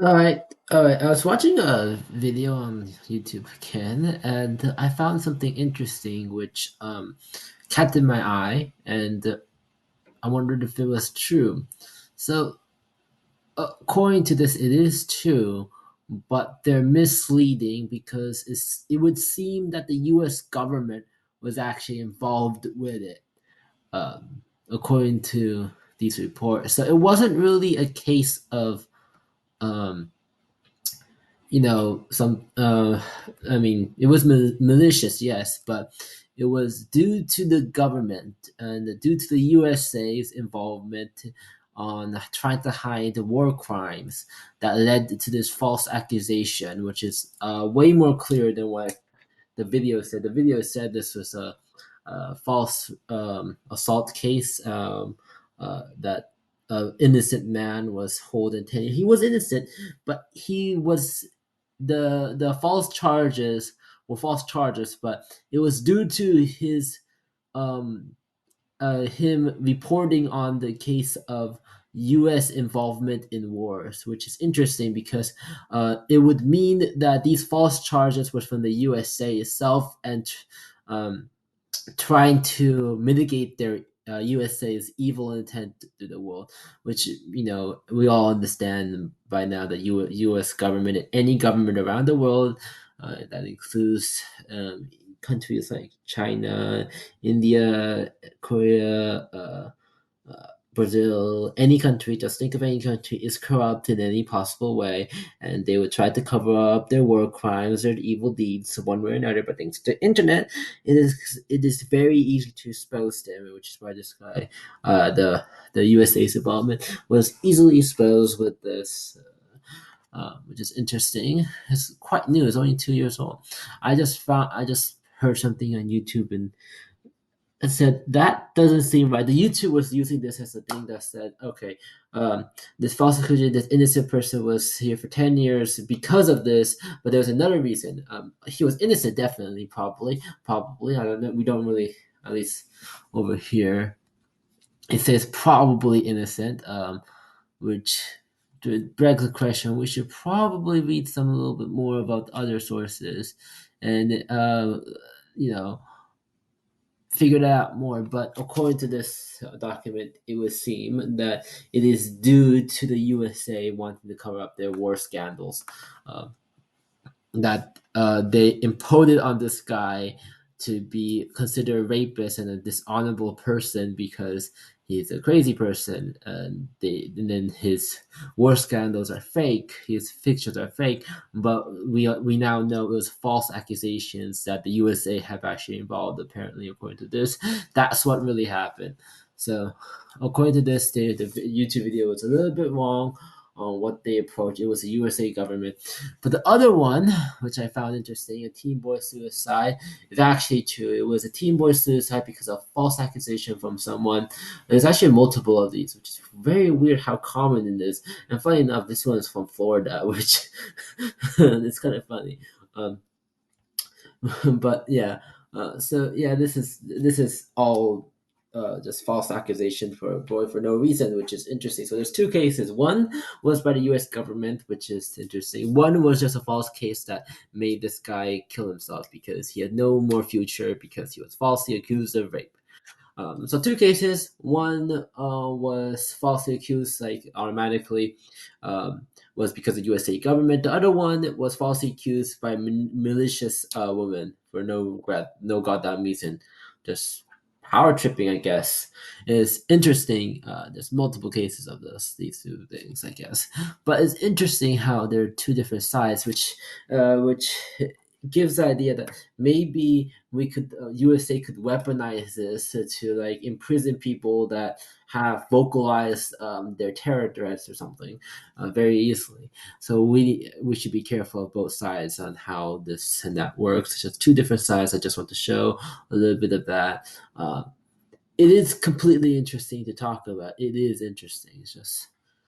All right, all right. I was watching a video on YouTube again, and I found something interesting, which captured my eye, and I wondered if it was true. So, according to this, it is true, but they're misleading because it would seem that the U.S. government was actually involved with it, according to these reports. So it wasn't really a case of um, some I mean, it was malicious, yes, but it was due to the government and due to the USA's involvement on trying to hide the war crimes that led to this false accusation, which is way more clear than what the video said. The video said this was a false assault case, that an innocent man was holding 10. He was innocent, but he was the false charges were false charges, but it was due to his um, him reporting on the case of U.S. involvement in wars, which is interesting because it would mean that these false charges were from the USA itself and um, trying to mitigate their USA's evil intent to the world, which we all understand by now that U.S. government and any government around the world, that includes countries like China, India, Korea, Brazil, any country, just think of any country, is corrupt in any possible way, and they would try to cover up their war crimes, their evil deeds, one way or another. But thanks to internet, it is very easy to expose them, which is why this guy, the USA's involvement was easily exposed with this. Which is interesting. It's quite new. It's only 2 years old. I just heard something on YouTube and said that doesn't seem right. The YouTube was using this as a thing that said, okay, this false accusation, this innocent person was here for 10 years because of this, but there was another reason. He was innocent, definitely, probably. I don't know. We don't really, at least over here, it says probably innocent, which begs the question. We should probably read some a little bit more about other sources, and you know figured out more. But according to this document, it would seem that it is due to the USA wanting to cover up their war scandals. Uh, that they imposed it on this guy to be considered a rapist and a dishonorable person because he's a crazy person, and then his war scandals are fake, his fictions are fake, but we now know it was false accusations that the USA have actually involved. Apparently, according to this, that's what really happened. So, according to this, the YouTube video was a little bit wrong on what they approached. It was the USA government. But the other one, which I found interesting, a teen boy suicide, is actually true. It was a teen boy suicide because of false accusation from someone. There's actually multiple of these, which is very weird how common it is. And funny enough, this one is from Florida, which it's kind of funny. Um, but yeah, so yeah, this is all just false accusation for a boy for no reason, which is interesting. So there's two cases. One was by the U.S. government, which is interesting. One was just a false case that made this guy kill himself because he had no more future because he was falsely accused of rape. So two cases. One was falsely accused, like automatically, was because of USA government. The other one was falsely accused by malicious woman for no goddamn reason, just power tripping. I guess is interesting. There's multiple cases of these two things, I guess, but it's interesting how there are two different sides, which gives the idea that maybe we could USA could weaponize this to like imprison people that have vocalized their terror threats or something very easily. So we should be careful of both sides on how this and that works. It's just two different sides. I just want to show a little bit of that. It is completely interesting to talk about. It is interesting. It's just